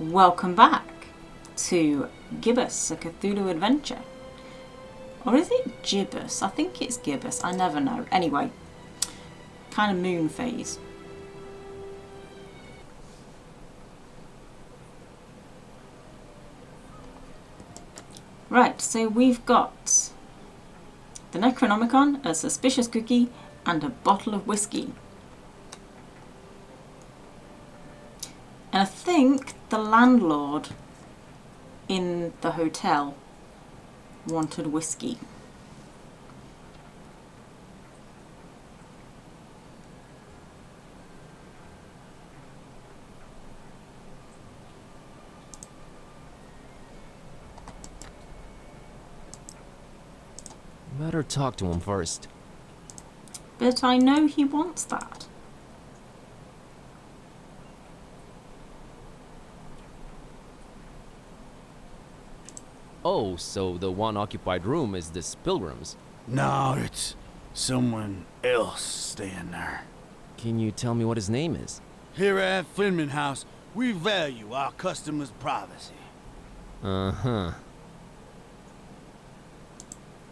Welcome back to Gibbous, a Cthulhu adventure. Or is it Gibbous? I think it's Gibbous, I never know. Anyway, kind of moon phase. Right, so we've got the Necronomicon, a suspicious cookie, and a bottle of whiskey. And I think the landlord in the hotel wanted whiskey. Better talk to him first. But I know he wants that. Oh, so the one occupied room is this pilgrim's. No, it's someone else staying there. Can you tell me what his name is? Here at Finman House, we value our customers' privacy. Uh-huh.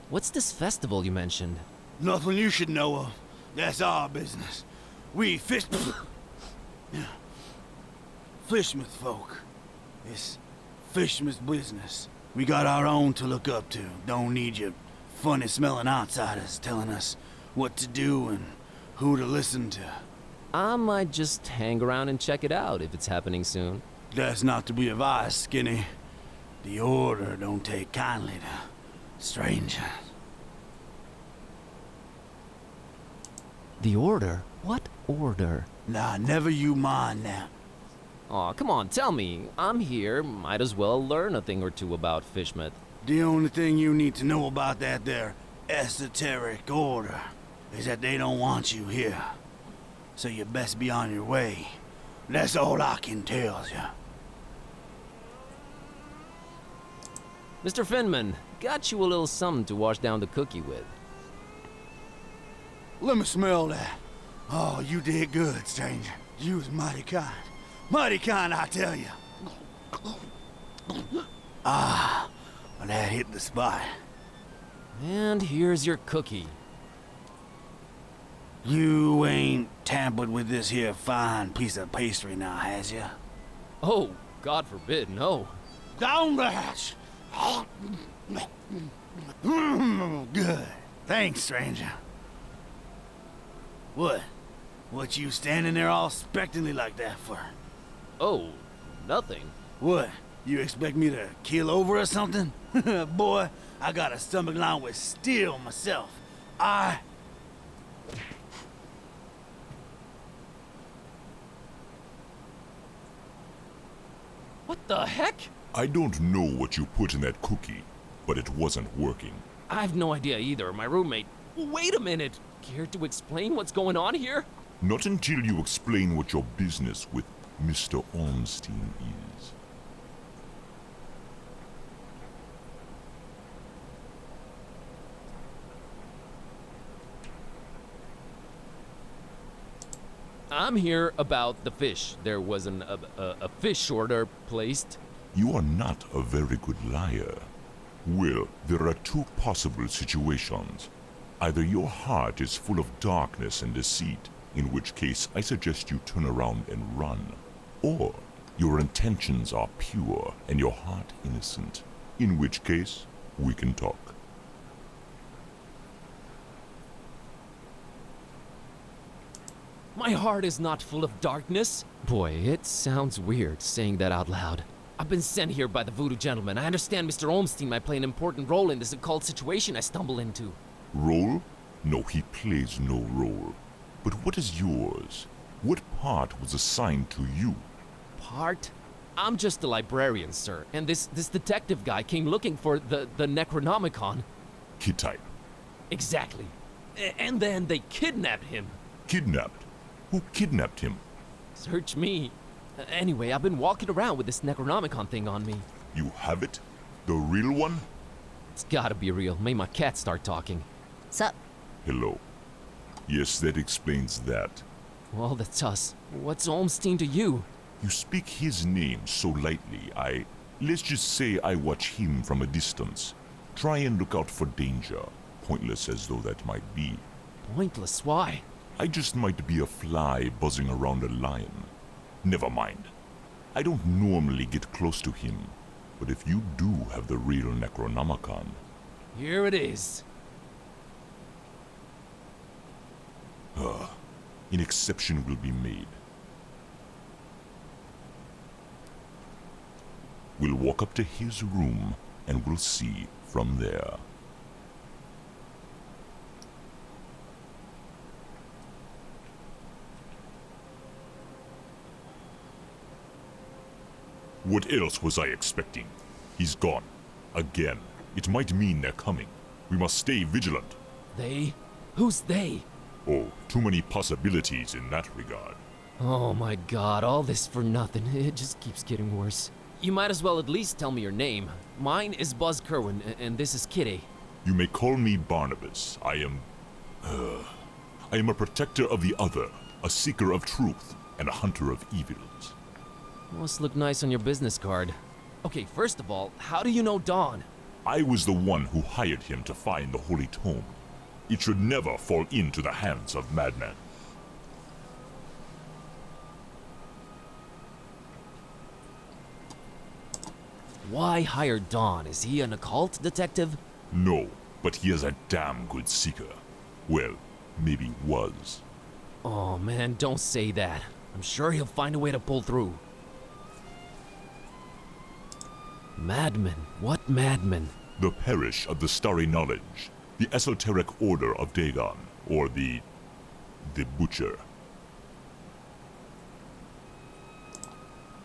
What's this festival you mentioned? Nothing you should know of. That's our business. We Fishmouth folk. It's Fishmouth business. We got our own to look up to. Don't need you funny-smelling outsiders telling us what to do and who to listen to. I might just hang around and check it out if it's happening soon. That's not to be advised, Skinny. The Order don't take kindly to strangers. The Order? What Order? Nah, never you mind that. Aw, come on, tell me. I'm here. Might as well learn a thing or two about Fishmouth. The only thing you need to know about that there esoteric order is that they don't want you here. So you best be on your way. That's all I can tell you. Mr. Finman, got you a little something to wash down the cookie with. Let me smell that. Oh, you did good, stranger. You was mighty kind. Mighty kind, I tell you. Ah, well, that hit the spot. And here's your cookie. You ain't tampered with this here fine piece of pastry now, has ya? Oh, God forbid, no. Down the hatch. Good. Thanks, stranger. What? What you standing there all expectantly like that for? Oh, nothing. What? You expect me to keel over or something? Boy, I got a stomach lined with steel myself. What the heck? I don't know what you put in that cookie, but it wasn't working. I've no idea either. My roommate... Wait a minute! Care to explain what's going on here? Not until you explain what your business with Mr. Ormstein is. I'm here about the fish. There was a fish order placed. You are not a very good liar. Well, there are two possible situations. Either your heart is full of darkness and deceit, in which case I suggest you turn around and run. Or your intentions are pure and your heart innocent, in which case we can talk. My heart is not full of darkness. Boy, it sounds weird saying that out loud. I've been sent here by the voodoo gentleman. I understand Mr. Olmstein might play an important role in this occult situation I stumble into. Role? No, he plays no role. But what is yours? What part was assigned to you? Part? I'm just a librarian, sir, and this detective guy came looking for the Necronomicon. Kid-type. Exactly. And then they kidnapped him. Kidnapped? Who kidnapped him? Search me. Anyway, I've been walking around with this Necronomicon thing on me. You have it? The real one? It's gotta be real. Made my cat start talking. Sup? Hello. Yes, that explains that. Well, that's us. What's Olmstein to you? You speak his name so lightly, let's just say I watch him from a distance. Try and look out for danger, pointless as though that might be. Pointless? Why? I just might be a fly buzzing around a lion. Never mind. I don't normally get close to him, but if you do have the real Necronomicon... Here it is. An exception will be made. We'll walk up to his room, and we'll see from there. What else was I expecting? He's gone. Again. It might mean they're coming. We must stay vigilant. They? Who's they? Oh, too many possibilities in that regard. Oh my god, all this for nothing. It just keeps getting worse. You might as well at least tell me your name. Mine is Buzz Kerwin, and this is Kitty. You may call me Barnabas. I am a protector of the other, a seeker of truth, and a hunter of evils. Must look nice on your business card. Okay, first of all, how do you know Dawn? I was the one who hired him to find the Holy Tome. It should never fall into the hands of madmen. Why hire Dawn? Is he an occult detective? No, but he is a damn good seeker. Well, maybe was. Oh man, don't say that. I'm sure he'll find a way to pull through. Madmen? What madmen? The Parish of the Starry Knowledge, the Esoteric Order of Dagon, or the Butcher.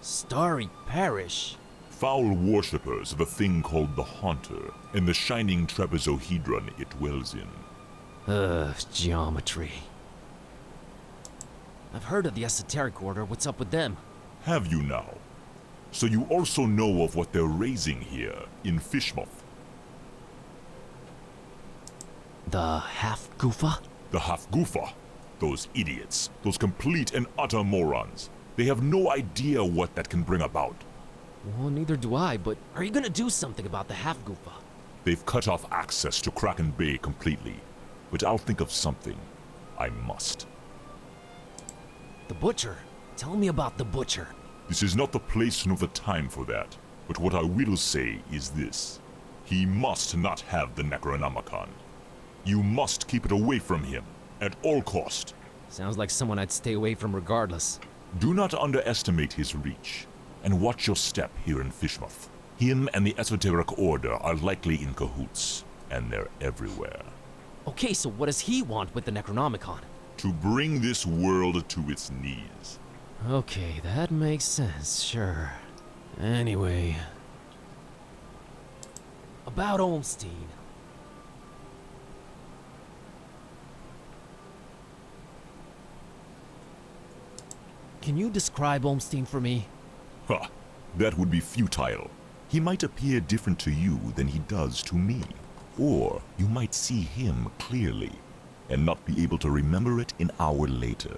Starry Parish? Foul worshippers of a thing called the Haunter, and the shining trapezohedron it dwells in. Geometry. I've heard of the Esoteric Order. What's up with them? Have you now? So you also know of what they're raising here, in Fishmouth. The Half-Goofa? The Half-Goofa? Those idiots, those complete and utter morons. They have no idea what that can bring about. Well, neither do I, but are you gonna do something about the Half-Goofa? They've cut off access to Kraken Bay completely, but I'll think of something. I must. The Butcher? Tell me about the Butcher. This is not the place nor the time for that, but what I will say is this. He must not have the Necronomicon. You must keep it away from him, at all cost. Sounds like someone I'd stay away from regardless. Do not underestimate his reach, and watch your step here in Fishmouth. Him and the Esoteric Order are likely in cahoots, and they're everywhere. Okay, so what does he want with the Necronomicon? To bring this world to its knees. Okay, that makes sense, sure. Anyway... About Olmstein. Can you describe Olmstein for me? Ha! That would be futile. He might appear different to you than he does to me. Or you might see him clearly, and not be able to remember it an hour later.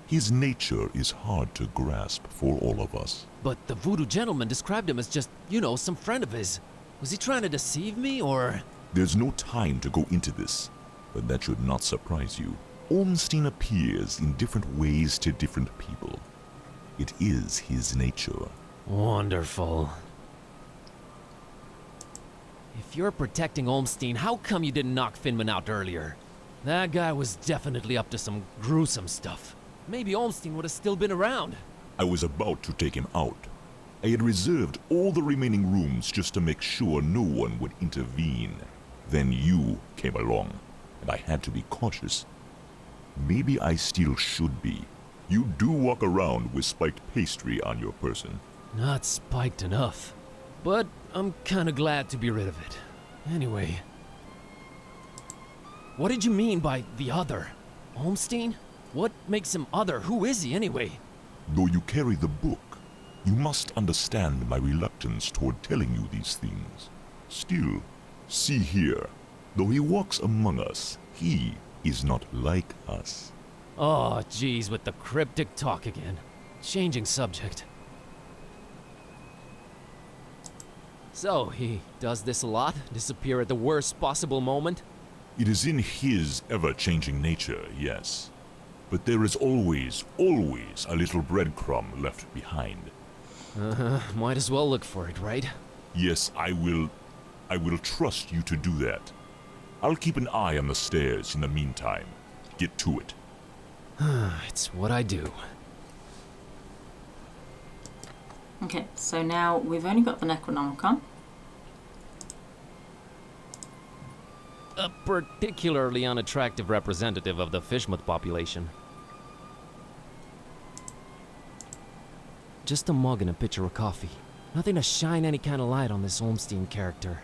His nature is hard to grasp for all of us. But the voodoo gentleman described him as just, you know, some friend of his. Was he trying to deceive me, or...? There's no time to go into this, but that should not surprise you. Olmstein appears in different ways to different people. It is his nature. Wonderful. If you're protecting Olmstein, how come you didn't knock Finman out earlier? That guy was definitely up to some gruesome stuff. Maybe Olmstein would have still been around. I was about to take him out. I had reserved all the remaining rooms just to make sure no one would intervene. Then you came along, and I had to be cautious. Maybe I still should be. You do walk around with spiked pastry on your person. Not spiked enough. But I'm kinda glad to be rid of it. Anyway... What did you mean by the other? Olmstein? What makes him other? Who is he anyway? Though you carry the book, you must understand my reluctance toward telling you these things. Still, see here, though he walks among us, he is not like us. Oh, geez, with the cryptic talk again. Changing subject. So, he does this a lot? Disappear at the worst possible moment? It is in his ever-changing nature, yes. But there is always a little breadcrumb left behind. Might as well look for it, right? Yes, I will trust you to do that. I'll keep an eye on the stairs in the meantime. Get to it. It's what I do. Okay, so now we've only got the Necronomicon. A particularly unattractive representative of the Fishmouth population. Just a mug and a pitcher of coffee. Nothing to shine any kind of light on this Olmstein character.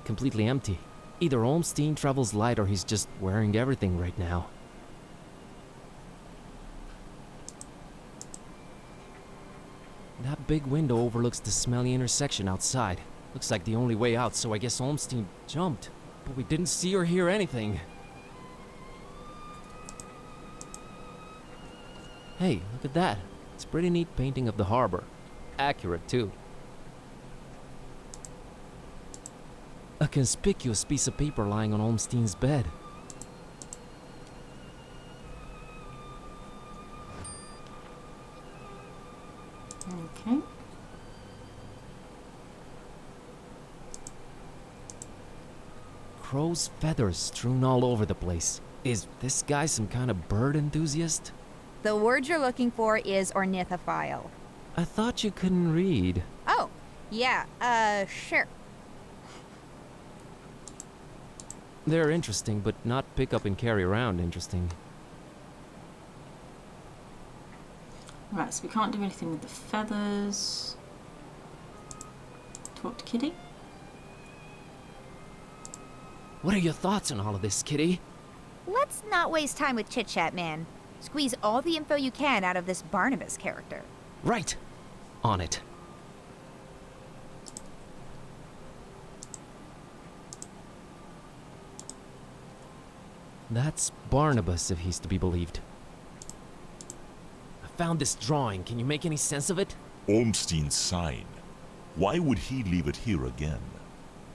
Completely empty. Either Olmstein travels light or he's just wearing everything right now. That big window overlooks the smelly intersection outside. Looks like the only way out, so I guess Olmstein jumped. But we didn't see or hear anything. Hey, look at that. It's a pretty neat painting of the harbor. Accurate, too. A conspicuous piece of paper lying on Olmstein's bed. Okay. Crow's feathers strewn all over the place. Is this guy some kind of bird enthusiast? The word you're looking for is ornithophile. I thought you couldn't read. Oh, yeah, sure. They're interesting, but not pick up and carry around interesting. Right, so we can't do anything with the feathers. Talk to Kitty. What are your thoughts on all of this, Kitty? Let's not waste time with chit-chat, man. Squeeze all the info you can out of this Barnabas character. Right. On it. That's Barnabas, if he's to be believed. I found this drawing. Can you make any sense of it? Olmstein's sign. Why would he leave it here again?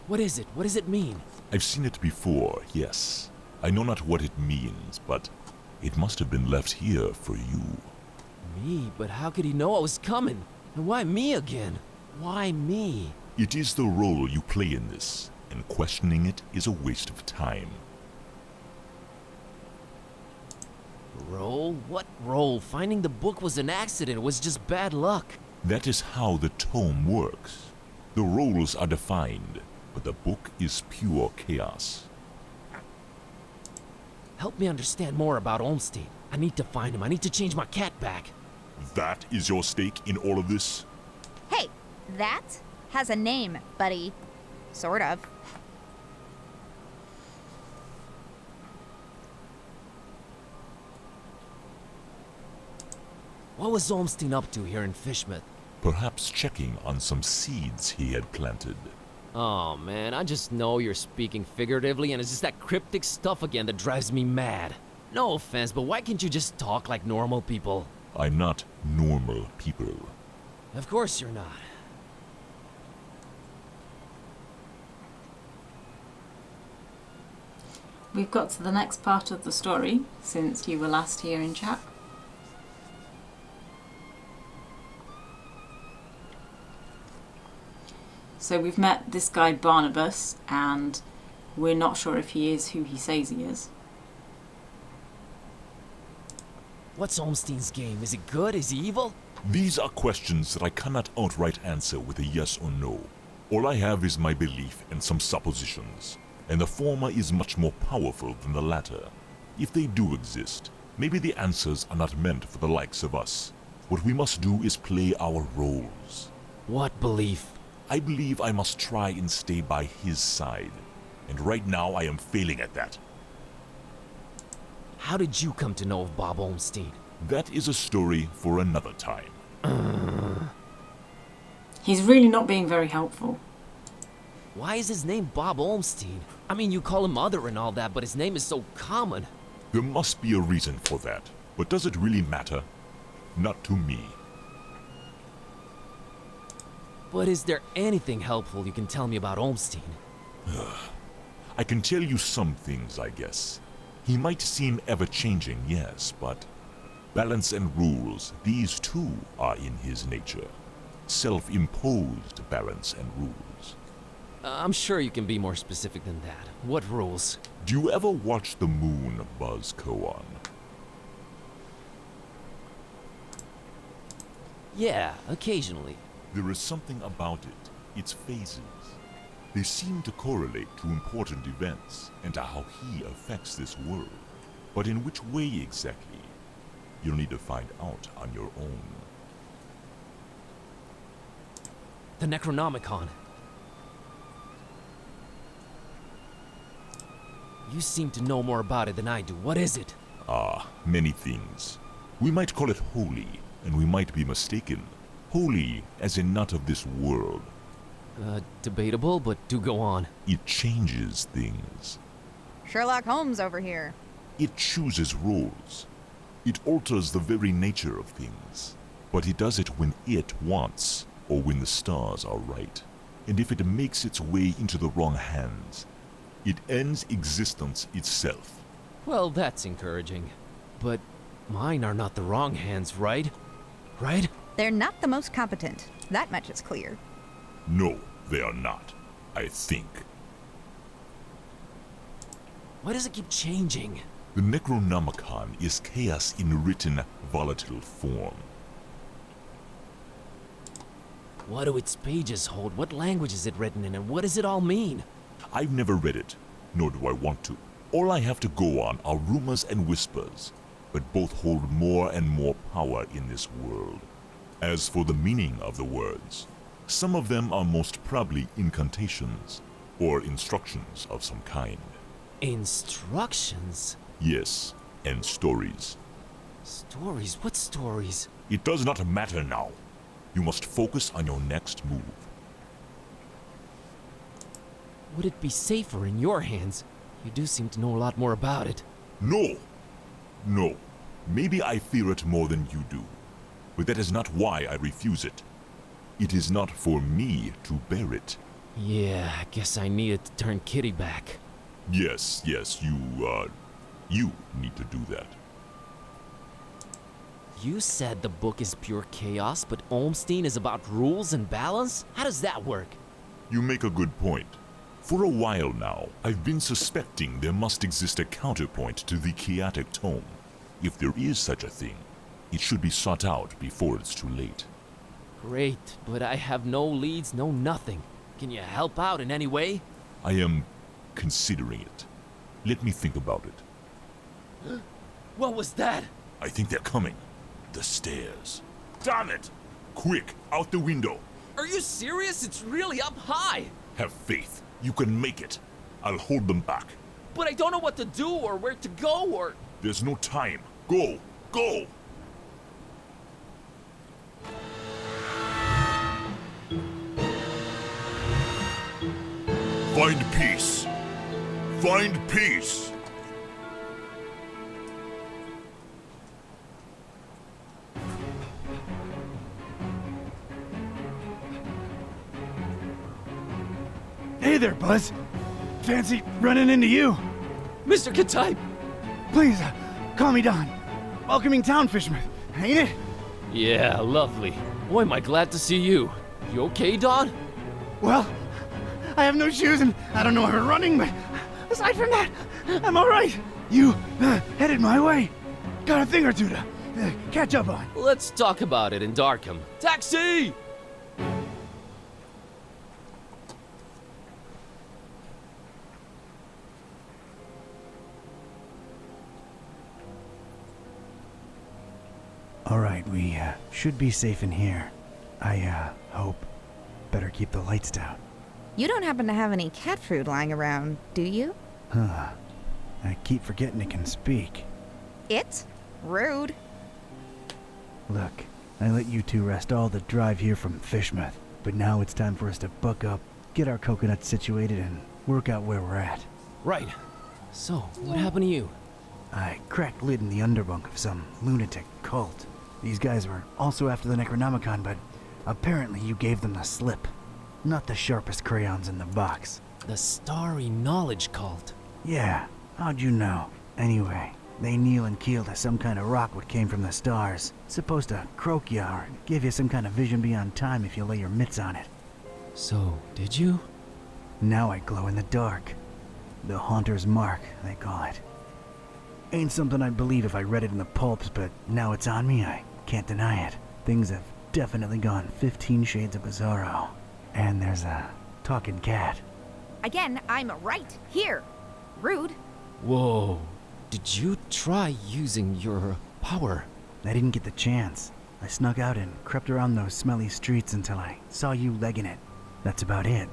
What is it? What does it mean? I've seen it before, yes. I know not what it means, but it must have been left here for you. Me? But how could he know I was coming? And why me again? Why me? It is the role you play in this, and questioning it is a waste of time. Role? What role? Finding the book was an accident. It was just bad luck. That is how the tome works. The roles are defined, but the book is pure chaos. Help me understand more about Olmstein. I need to find him. I need to change my cat back. That is your stake in all of this? Hey, that has a name, buddy. Sort of. What was Olmstein up to here in Fishmouth? Perhaps checking on some seeds he had planted. Oh man, I just know you're speaking figuratively and it's just that cryptic stuff again that drives me mad. No offense, but why can't you just talk like normal people? I'm not normal people. Of course you're not. We've got to the next part of the story since you were last here in chat. So we've met this guy Barnabas, and we're not sure if he is who he says he is. What's Olmstein's game? Is it good? Is he evil? These are questions that I cannot outright answer with a yes or no. All I have is my belief and some suppositions, and the former is much more powerful than the latter. If they do exist, maybe the answers are not meant for the likes of us. What we must do is play our roles. What belief? I believe I must try and stay by his side, and right now I am failing at that. How did you come to know of Bob Olmstein? That is a story for another time. He's really not being very helpful. Why is his name Bob Olmstein? I mean, you call him other and all that, but his name is so common. There must be a reason for that, but does it really matter? Not to me. But is there anything helpful you can tell me about Olmstein? I can tell you some things, I guess. He might seem ever-changing, yes, but balance and rules, these too are in his nature. Self-imposed balance and rules. I'm sure you can be more specific than that. What rules? Do you ever watch the moon buzz koan? Yeah, occasionally. There is something about it, its phases. They seem to correlate to important events and to how he affects this world. But in which way exactly? You'll need to find out on your own. The Necronomicon. You seem to know more about it than I do. What is it? Many things. We might call it holy, and we might be mistaken. Holy as in not of this world. Debatable, but do go on. It changes things. Sherlock Holmes over here. It chooses roles. It alters the very nature of things. But it does it when it wants, or when the stars are right. And if it makes its way into the wrong hands, it ends existence itself. Well, that's encouraging. But mine are not the wrong hands, right? Right? They're not the most competent. That much is clear. No, they are not. I think. Why does it keep changing? The Necronomicon is chaos in written, volatile form. What do its pages hold? What language is it written in, and what does it all mean? I've never read it, nor do I want to. All I have to go on are rumors and whispers, but both hold more and more power in this world. As for the meaning of the words, some of them are most probably incantations, or instructions of some kind. Instructions? Yes, and stories. Stories? What stories? It does not matter now. You must focus on your next move. Would it be safer in your hands? You do seem to know a lot more about it. No! No. Maybe I fear it more than you do. But that is not why I refuse it. It is not for me to bear it. Yeah, I guess I needed to turn Kitty back. Yes, you need to do that. You said the book is pure chaos, but Olmstein is about rules and balance? How does that work? You make a good point. For a while now, I've been suspecting there must exist a counterpoint to the chaotic tome. If there is such a thing, it should be sought out before it's too late. Great, but I have no leads, no nothing. Can you help out in any way? I am considering it. Let me think about it. What was that? I think they're coming. The stairs. Damn it! Quick, out the window. Are you serious? It's really up high. Have faith. You can make it. I'll hold them back. But I don't know what to do or where to go or... There's no time. Go! Go! Find peace. Find peace. Hey there, Buzz. Fancy running into you. Mr. Knighttype! Please, call me Don. Welcoming town, Fishman, ain't it? Yeah, lovely. Boy, am I glad to see you. You okay, Don? Well, I have no shoes and I don't know how to running, but aside from that, I'm all right. You headed my way. Got a thing or two to catch up on. Let's talk about it in Darkham. Taxi! All right, we should be safe in here. I hope. Better keep the lights down. You don't happen to have any cat food lying around, do you? Huh. I keep forgetting it can speak. It? Rude. Look, I let you two rest all the drive here from Fishmouth, but now it's time for us to buck up, get our coconuts situated, and work out where we're at. Right. So, what happened to you? I cracked lid in the underbunk of some lunatic cult. These guys were also after the Necronomicon, but Apparently you gave them the slip. Not the sharpest crayons in the box. The Starry Knowledge Cult. Yeah, how'd you know? Anyway, they kneel and keel to some kind of rock what came from the stars. Supposed to croak ya or give you some kind of vision beyond time if you lay your mitts on it. So, did you? Now I glow in the dark. The Haunter's Mark, they call it. Ain't something I'd believe if I read it in the pulps, but now it's on me, I can't deny it. Things have definitely gone 15 shades of bizarro. And there's a talking cat. Again, I'm right here. Rude. Whoa. Did you try using your power? I didn't get the chance. I snuck out and crept around those smelly streets until I saw you legging it. That's about it.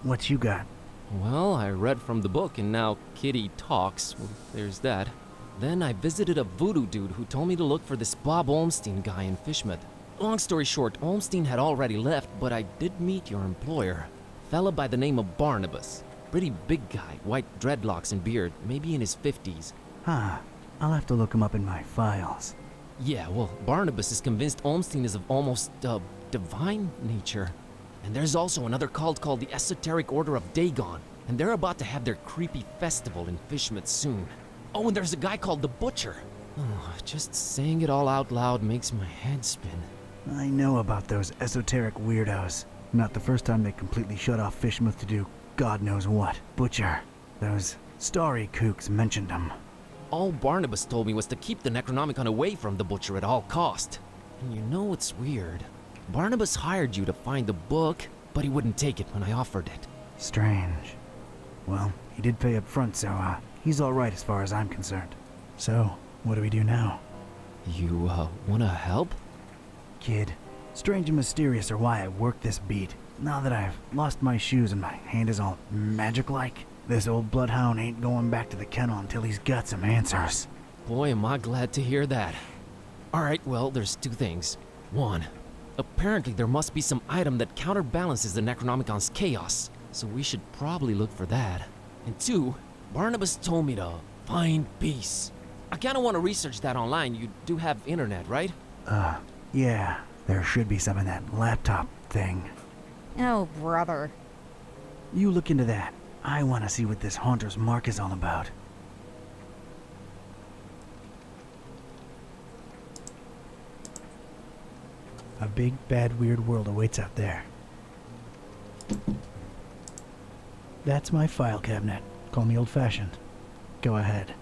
What you got? Well, I read from the book and now Kitty talks. Well, there's that. Then I visited a voodoo dude who told me to look for this Bob Olmstein guy in Fishmouth. Long story short, Olmstein had already left, but I did meet your employer. Fella by the name of Barnabas. Pretty big guy, white dreadlocks and beard, maybe in his 50s. Huh. I'll have to look him up in my files. Yeah, well, Barnabas is convinced Olmstein is of almost, divine nature. And there's also another cult called the Esoteric Order of Dagon, and they're about to have their creepy festival in Fishmouth soon. Oh, and there's a guy called the Butcher. Oh, just saying it all out loud makes my head spin. I know about those esoteric weirdos. Not the first time they completely shut off Fishmouth to do God knows what. Butcher. Those starry kooks mentioned him. All Barnabas told me was to keep the Necronomicon away from the Butcher at all cost. And you know what's weird? Barnabas hired you to find the book, but he wouldn't take it when I offered it. Strange. Well, he did pay up front, so, he's alright as far as I'm concerned. So, what do we do now? You, wanna help? Kid, strange and mysterious are why I work this beat. Now that I've lost my shoes and my hand is all magic-like, this old bloodhound ain't going back to the kennel until he's got some answers. Boy, am I glad to hear that. Alright, well, there's two things. One, apparently there must be some item that counterbalances the Necronomicon's chaos, so we should probably look for that. And two, Barnabas told me to find peace. I kinda wanna research that online. You do have internet, right? Yeah, there should be some in that laptop thing. Oh, brother. You look into that. I want to see what this Haunter's Mark is all about. A big, bad, weird world awaits out there. That's my file cabinet. Call me old-fashioned. Go ahead.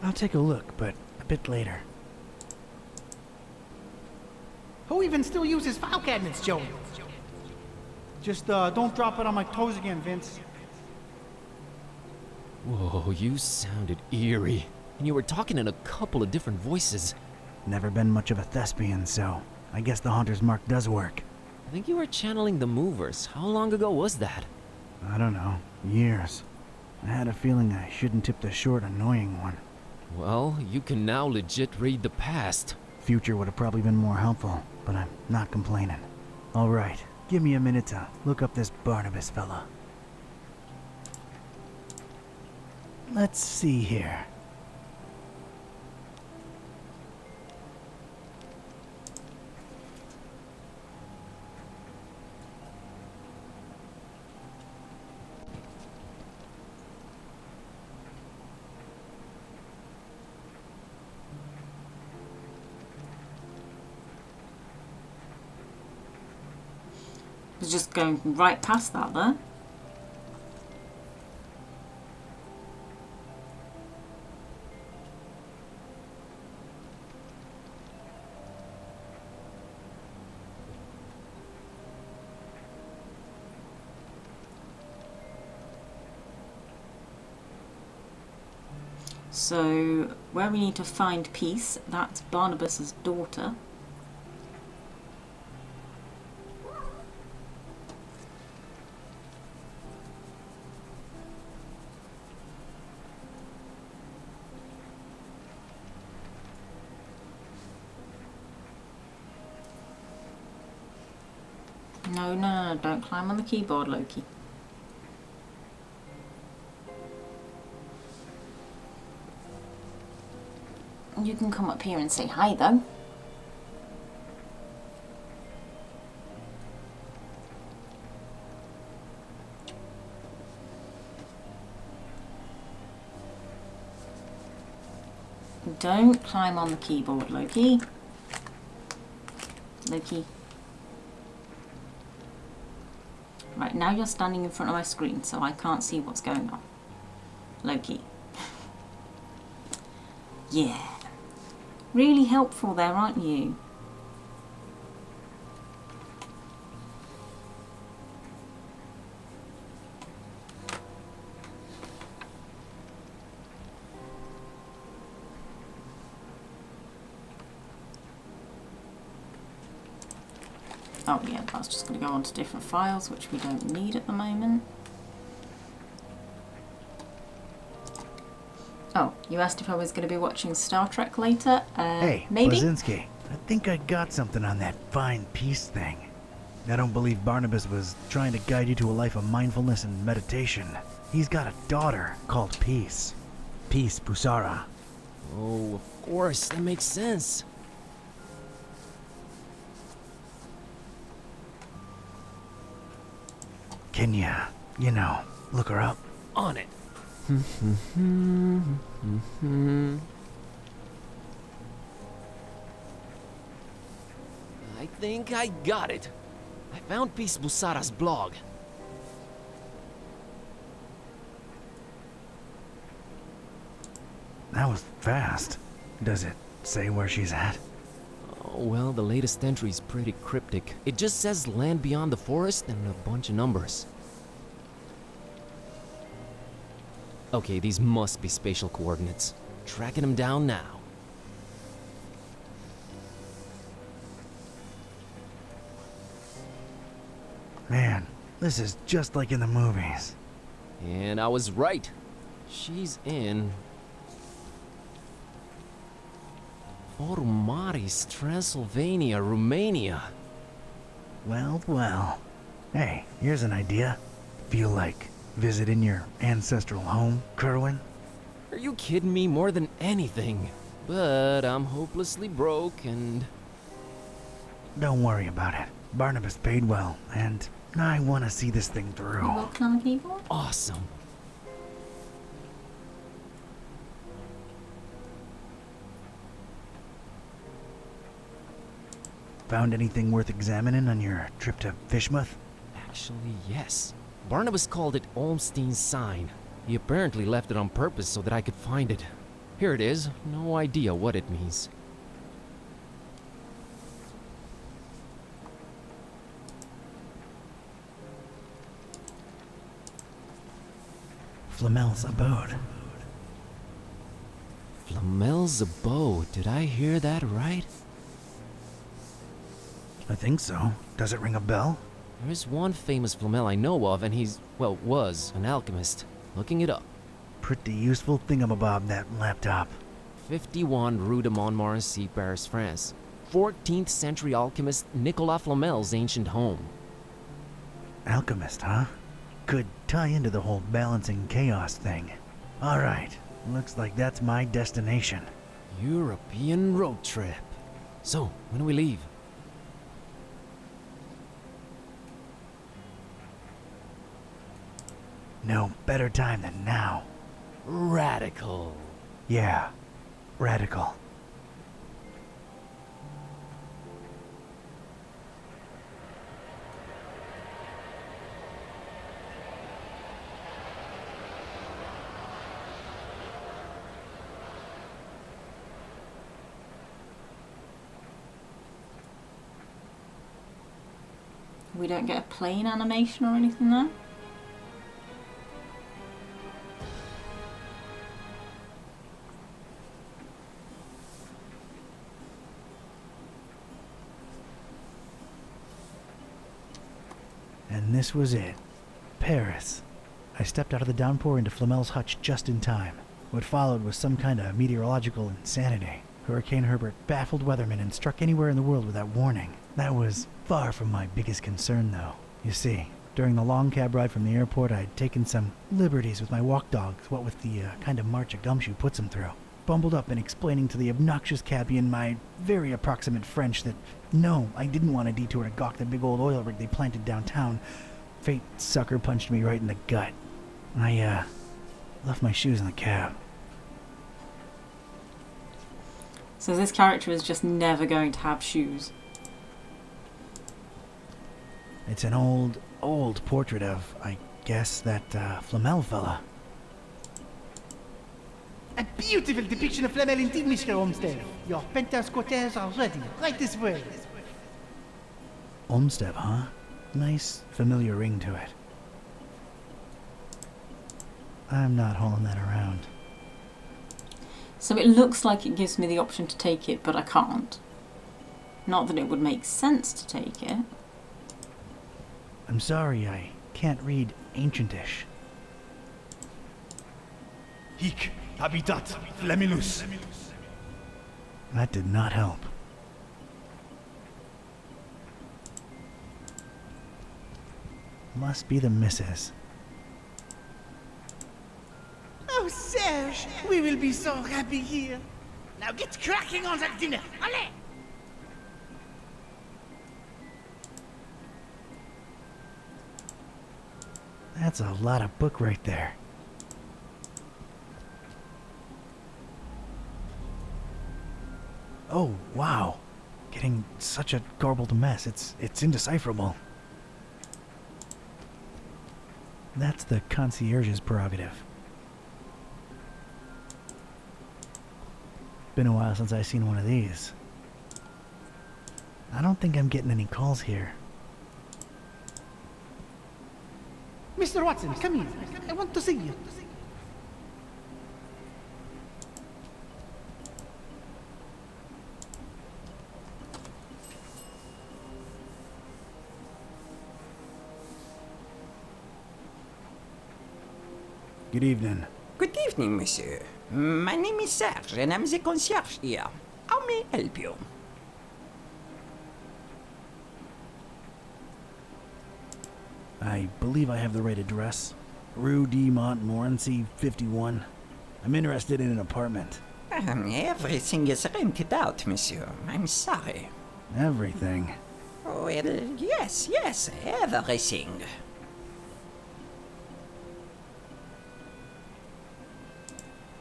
I'll take a look, but a bit later. Who even still uses file cabinets, Joey? Just don't drop it on my toes again, Vince. Whoa, you sounded eerie. And you were talking in a couple of different voices. Never been much of a thespian, so I guess the Haunter's Mark does work. I think you were channeling the movers. How long ago was that? I don't know. Years. I had a feeling I shouldn't tip the short, annoying one. Well, you can now legit read the past. Future would have probably been more helpful, but I'm not complaining. Alright, give me a minute to look up this Barnabas fella. Let's see here. Was just going right past that there. So where we need to find peace, that's Barnabas's daughter. No, don't climb on the keyboard, Loki. You can come up here and say hi, though. Don't climb on the keyboard, Loki. Loki. Right, now you're standing in front of my screen, so I can't see what's going on. Loki. Yeah. Really helpful there, aren't you? Oh yeah, that's just going to go on to different files, which we don't need at the moment. Oh, you asked if I was going to be watching Star Trek later? Hey, maybe? Blazinski, I think I got something on that fine peace thing. I don't believe Barnabas was trying to guide you to a life of mindfulness and meditation. He's got a daughter called Peace. Peace Busara. Oh, of course, that makes sense. Can you know, look her up? On it. I think I got it. I found Peace Busara's blog. That was fast. Does it say where she's at? Oh, well, the latest entry's pretty cryptic. It just says land beyond the forest and a bunch of numbers. Okay, these must be spatial coordinates. Tracking them down now. Man, this is just like in the movies. And I was right. She's in Orumaris, Transylvania, Romania. Well, well. Hey, here's an idea. Feel like visiting your ancestral home, Kerwin? Are you kidding me? More than anything. But I'm hopelessly broke and... Don't worry about it. Barnabas paid well, and I want to see this thing You through. working on the keyboard? awesome. Found anything worth examining on your trip to Fishmouth? Actually, yes. Barnabas called it Olmstein's sign. He apparently left it on purpose so that I could find it. Here it is. No idea what it means. Flamel's abode. Flamel's abode. Did I hear that right? I think so. Does it ring a bell? There's one famous Flamel I know of, and he's, well, was an alchemist. Looking it up. Pretty useful thingamabob, that laptop. 51 Rue de Montmorency, Paris, France. 14th century alchemist Nicolas Flamel's ancient home. Alchemist, huh? Could tie into the whole balancing chaos thing. Alright, looks like that's my destination. European road trip. So, when do we leave? No better time than now. Radical. Yeah, radical. We don't get a plane animation or anything there? And this was it. Paris. I stepped out of the downpour into Flamel's hutch just in time. What followed was some kind of meteorological insanity. Hurricane Herbert baffled weathermen and struck anywhere in the world without warning. That was far from my biggest concern, though. You see, during the long cab ride from the airport, I'd taken some liberties with my walk dogs, what with the kind of march a gumshoe puts them through. Bumbled up and explaining to the obnoxious cabbie in my very approximate French that, no, I didn't want a detour to gawk the big old oil rig they planted downtown. Fate sucker punched me right in the gut. I, left my shoes in the cab. So this character is just never going to have shoes. It's an old portrait of, I guess, that Flamel fella. A beautiful depiction of Flamel indeed, Mr. Olmsted. Your penthouse quarters are ready. Right this way. Olmsted, huh? Nice, familiar ring to it. I'm not hauling that around. So it looks like it gives me the option to take it, but I can't. Not that it would make sense to take it. I'm sorry, I can't read Ancientish. Hic habitat Flamilus. That did not help. Must be the missus. Oh, Serge, we will be so happy here. Now get cracking on that dinner. Allez! That's a lot of book right there. Oh, wow. Getting such a garbled mess. It's indecipherable. That's the concierge's prerogative. Been a while since I've seen one of these. I don't think I'm getting any calls here. Mr. Watson, come here. I want to see you. Good evening. Good evening, monsieur. My name is Serge, and I'm the concierge here. How may I help you? I believe I have the right address. Rue de Montmorency, 51. I'm interested in an apartment. Everything is rented out, monsieur. I'm sorry. Everything. Well, yes, everything.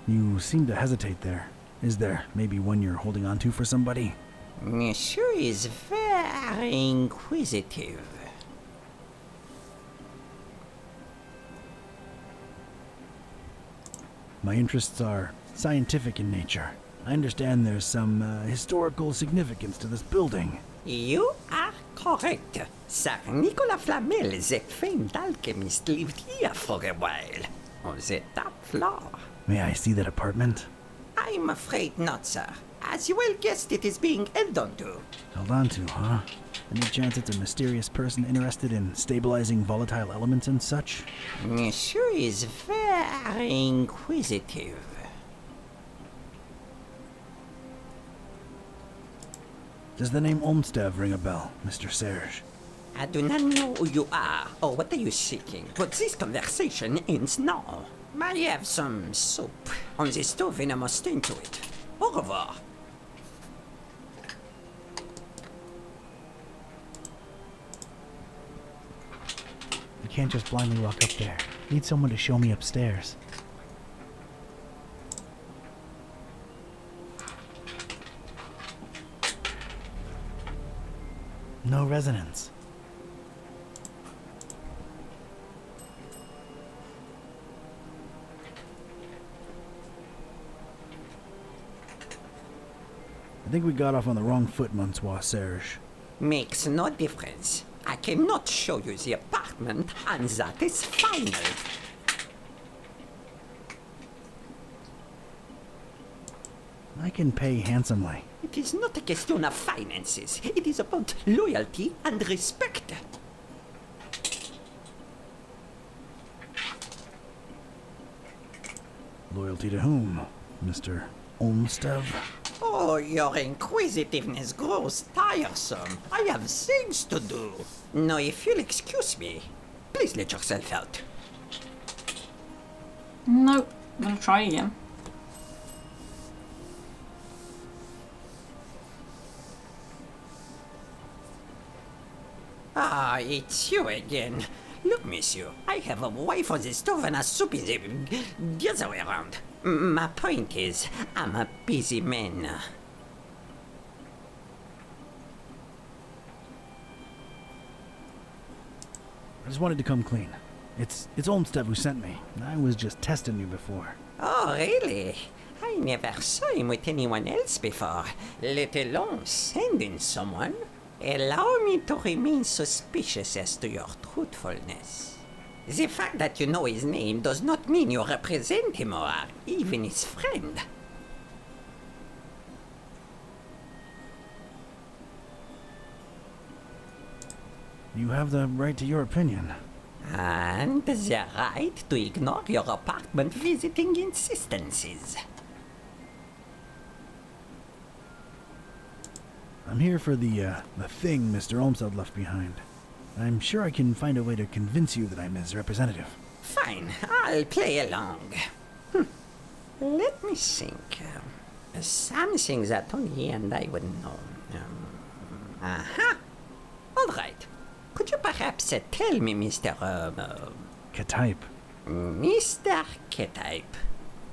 You seem to hesitate there. Is there maybe one you're holding on to for somebody? Monsieur is very inquisitive. My interests are scientific in nature. I understand there's some historical significance to this building. You are correct. Sir Nicolas Flamel, the famed alchemist, lived here for a while. On the top floor. May I see that apartment? I'm afraid not, sir. As you well guessed, it is being held onto. Held on to, huh? Any chance it's a mysterious person interested in stabilizing volatile elements and such? Monsieur is very inquisitive. Does the name Olmsted ring a bell, Mr. Serge? I do not know who you are or what are you seeking, but this conversation ends now. I have some soup on the stove and I must tend to it. Au revoir. I can't just blindly walk up there. Need someone to show me upstairs. No resonance. I think we got off on the wrong foot, Monsieur Serge. Makes no difference. I cannot show you the apartment, and that is final. I can pay handsomely. It is not a question of finances. It is about loyalty and respect. Loyalty to whom, Mr. Olmsted? Oh, your inquisitiveness grows tiresome. I have things to do. Now, if you'll excuse me, please let yourself out. Nope. I'm gonna try again. Ah, it's you again. Look, monsieur, I have a wife on the stove and a soup in the other way around. My point is, I'm a busy man. just wanted to come clean. It's Olmsted who sent me. I was just testing you before. Oh, really? I never saw him with anyone else before, let alone sending someone. Allow me to remain suspicious as to your truthfulness. The fact that you know his name does not mean you represent him or are even his friend. You have the right to your opinion. And the right to ignore your apartment visiting insistences. I'm here for the thing Mr. Olmsted left behind. I'm sure I can find a way to convince you that I'm his representative. Fine, I'll play along. Let me think. Something that only he and I would know. Aha! All right. Could you perhaps tell me, Mr. K-type. Mr. K-type,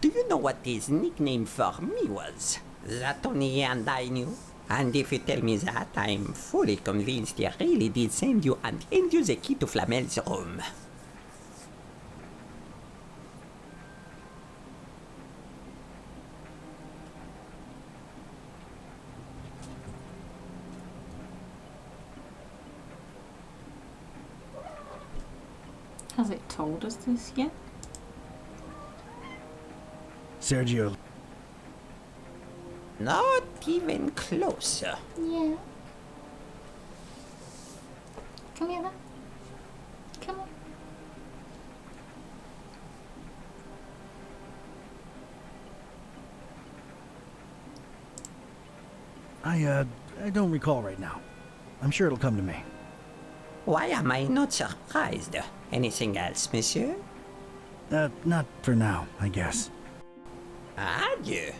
do you know what his nickname for me was? That only he and I knew? And if you tell me that, I'm fully convinced he really did send you and hand you the key to Flamel's room. Has it told us this yet? Sergio. Not even closer. Yeah. Come here then. Come on. I don't recall right now. I'm sure it'll come to me. Why am I not surprised? Anything else, monsieur? Not for now, I guess. Adieu.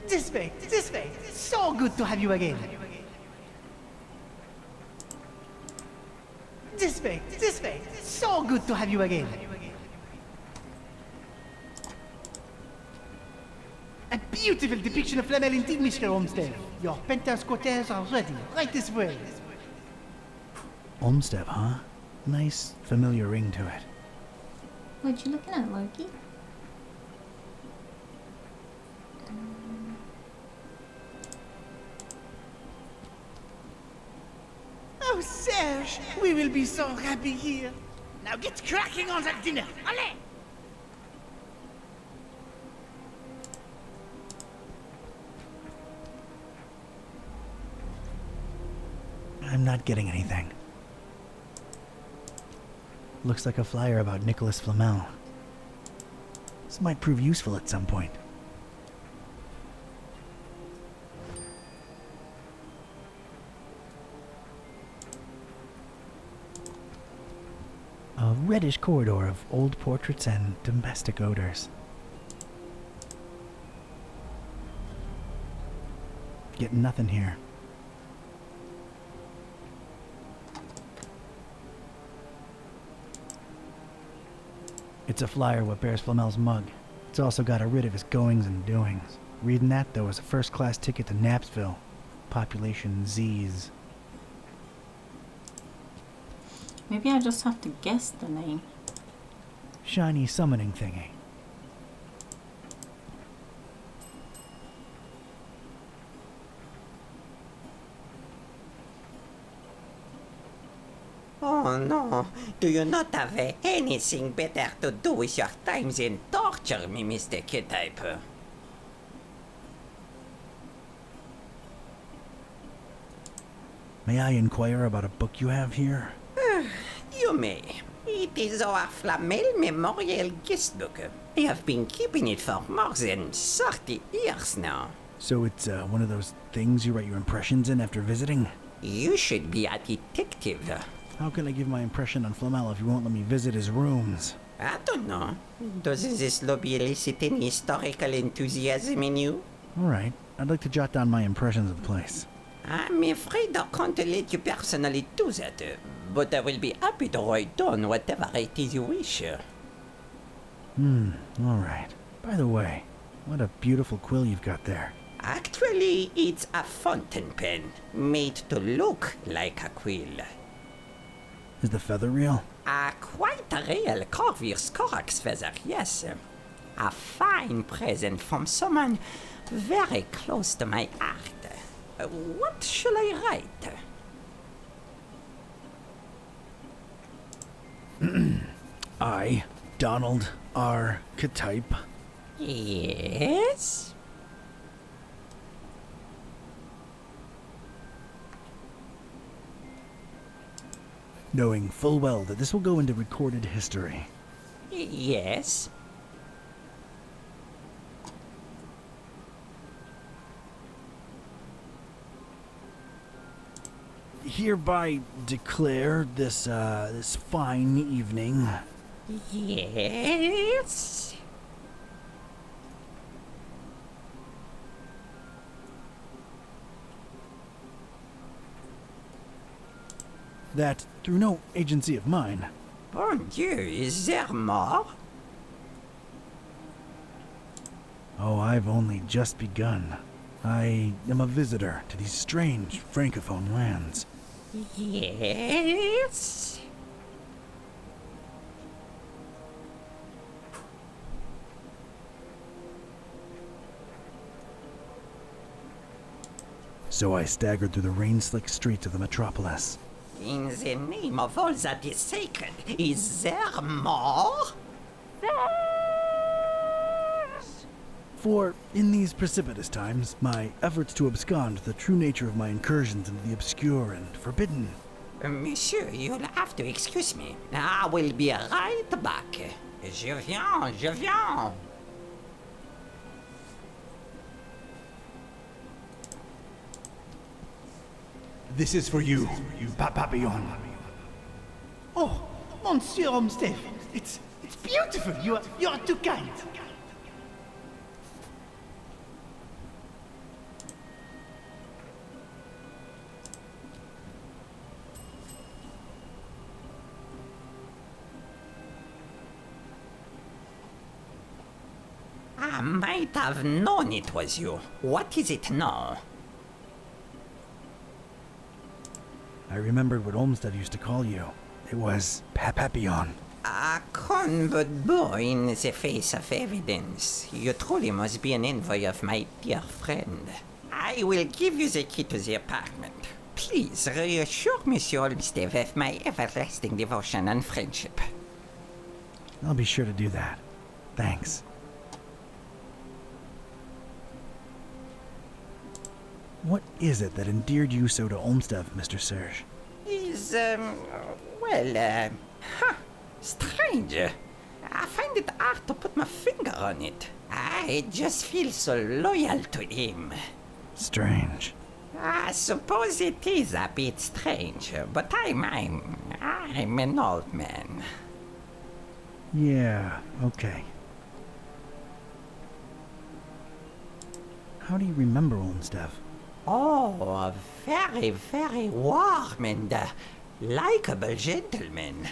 This way, this way. It's so good to have you again. This way, this way. It's so good to have you again. A beautiful depiction of Flamel indeed, Mr. Olmsted. Your penthouse quarters are ready, right this way. Olmsted, huh? Nice, familiar ring to it. What you looking at, Loki? Oh, Serge, we will be so happy here. Now get cracking on that dinner. Allez! I'm not getting anything. Looks like a flyer about Nicholas Flamel. This might prove useful at some point. A reddish corridor of old portraits and domestic odors. Getting nothing here. It's a flyer what bears Flamel's mug. It's also got a writ of his goings and doings. Reading that, though, was a first-class ticket to Knapsville. Population Z's. Maybe I just have to guess the name. Shiny summoning thingy. Oh no, do you not have anything better to do with your time than torture me, Mr. K-type? May I inquire about a book you have here? You may. It is our Flamel Memorial Guest Book. I have been keeping it for more than 30 years now. So it's one of those things you write your impressions in after visiting? You should be a detective. How can I give my impression on Flamel if you won't let me visit his rooms? I don't know. Does this lobby elicit any historical enthusiasm in you? Alright, I'd like to jot down my impressions of the place. I'm afraid I can't let you personally do that, but I will be happy to write down whatever it is you wish. Alright. By the way, what a beautiful quill you've got there. Actually, it's a fountain pen, made to look like a quill. Is the feather real? Quite a real Corvus Corax feather, yes. A fine present from someone very close to my heart. What shall I write? I, Donald R. Kettype, Yes? knowing full well that this will go into recorded history, Yes? hereby declare this fine evening Yes? that, through no agency of mine, Bon Dieu, is there more? oh, I've only just begun. I am a visitor to these strange francophone lands. Yes? So I staggered through the rain-slick streets of the metropolis. In the name of all that is sacred, is there more? For, in these precipitous times, my efforts to abscond the true nature of my incursions into the obscure and forbidden. Monsieur, you'll have to excuse me. I will be right back. Je viens, je viens. This is for you, Papillon. Oh, Monsieur Olmsted, it's beautiful. You are too kind. I might have known it was you. What is it now? I remembered what Olmsted used to call you. It was Papillon. A convert boy in the face of evidence. You truly must be an envy of my dear friend. I will give you the key to the apartment. Please reassure Monsieur Olmsted of my everlasting devotion and friendship. I'll be sure to do that. Thanks. What is it that endeared you so to Olmsted, Mr. Serge? Is, strange. I find it hard to put my finger on it. I just feel so loyal to him. Strange. I suppose it is a bit strange, but I'm an old man. Yeah, okay. How do you remember Olmsted? Oh, a very, very warm and likable gentleman.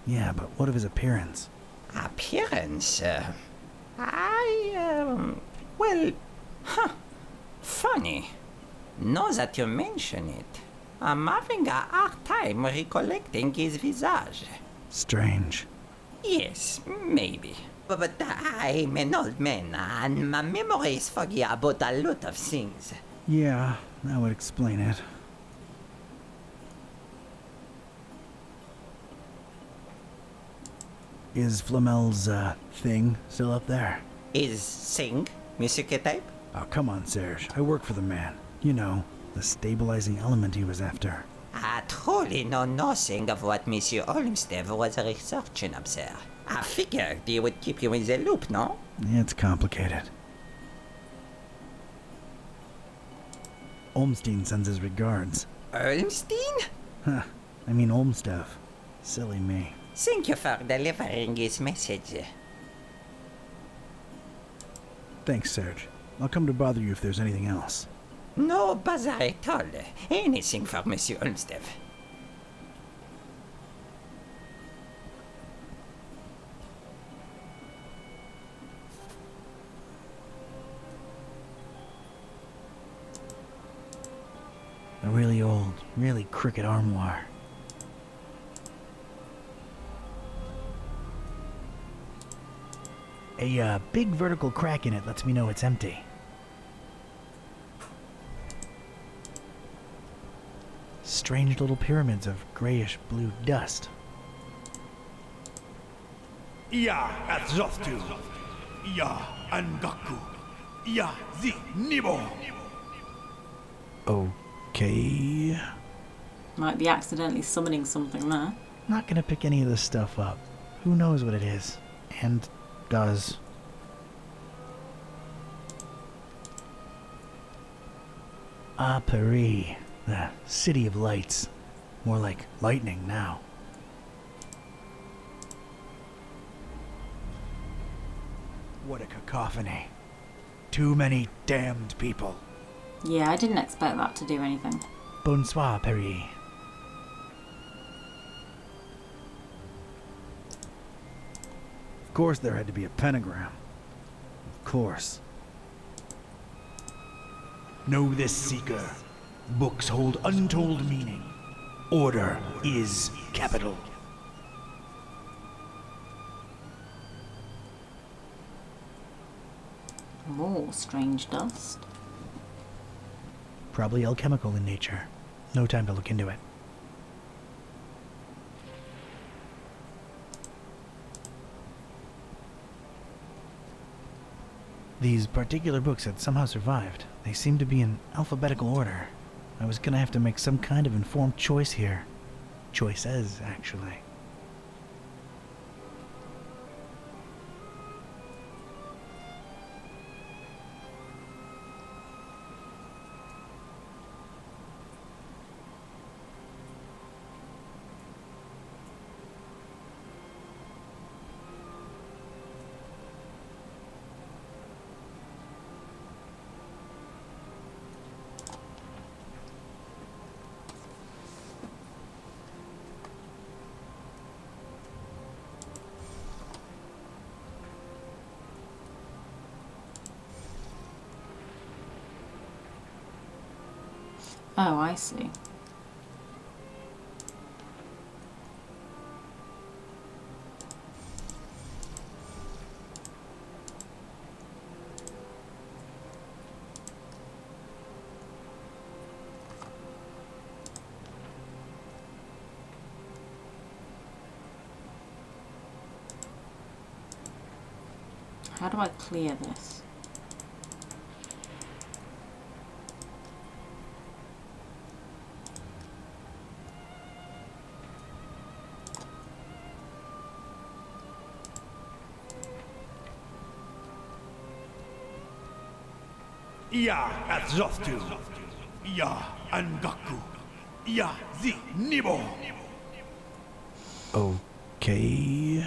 Yeah, but what of his appearance? Appearance? Funny. Now that you mention it, I'm having a hard time recollecting his visage. Strange. Yes, maybe. But I'm an old man, and my memory is foggy about a lot of things. Yeah, that would explain it. Is Flamel's, thing still up there? Is Singh, Monsieur Kettype? Oh, come on, Serge. I work for the man. You know, the stabilizing element he was after. I truly know nothing of what Monsieur Olmsted was researching up there. I figured he would keep you in the loop, no? It's complicated. Olmstein sends his regards. Olmstein? Huh. I mean Olmsted. Silly me. Thank you for delivering his message. Thanks, Serge. I'll come to bother you if there's anything else. No bother at all. Anything for Monsieur Olmsted. old, really crooked armoire. A big vertical crack in it lets me know it's empty. Strange little pyramids of grayish blue dust. Ia atzoftu. Ia angaku. Ia zi nibo. Okay. Might be accidentally summoning something there. Not gonna pick any of this stuff up. Who knows what it is? And does. Ah, Paris. The city of lights. More like lightning now. What a cacophony. Too many damned people. Yeah, I didn't expect that to do anything. Bonsoir, Paris. Of course there had to be a pentagram. Of course. Know this, Seeker. Books hold untold meaning. Order is capital. More strange dust. Probably alchemical in nature. No time to look into it. These particular books had somehow survived. They seem to be in alphabetical order. I was gonna have to make some kind of informed choice here. Choices, actually. Oh, I see. How do I clear this? Ia atzoftu. Ia angaku. Ia zi nibo. Okay.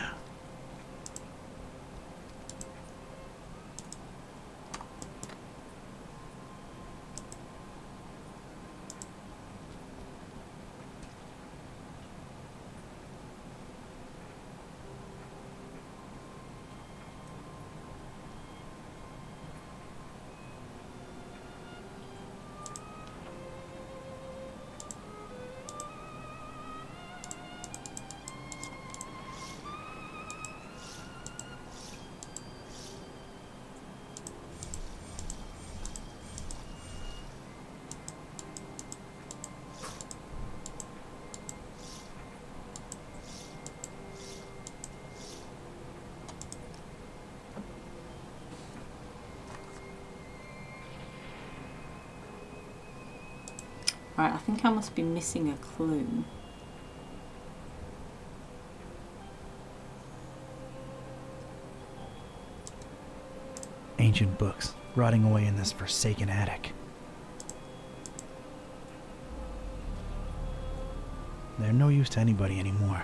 Right, I think I must be missing a clue. Ancient books, rotting away in this forsaken attic. They're no use to anybody anymore.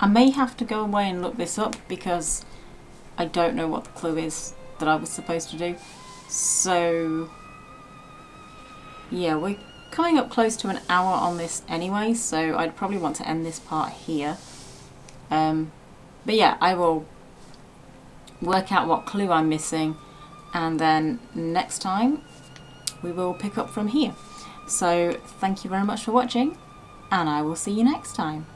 I may have to go away and look this up because I don't know what the clue is that I was supposed to do. So yeah, we're coming up close to an hour on this anyway, so I'd probably want to end this part here. But yeah, I will work out what clue I'm missing, and then next time we will pick up from here. So thank you very much for watching, and I will see you next time.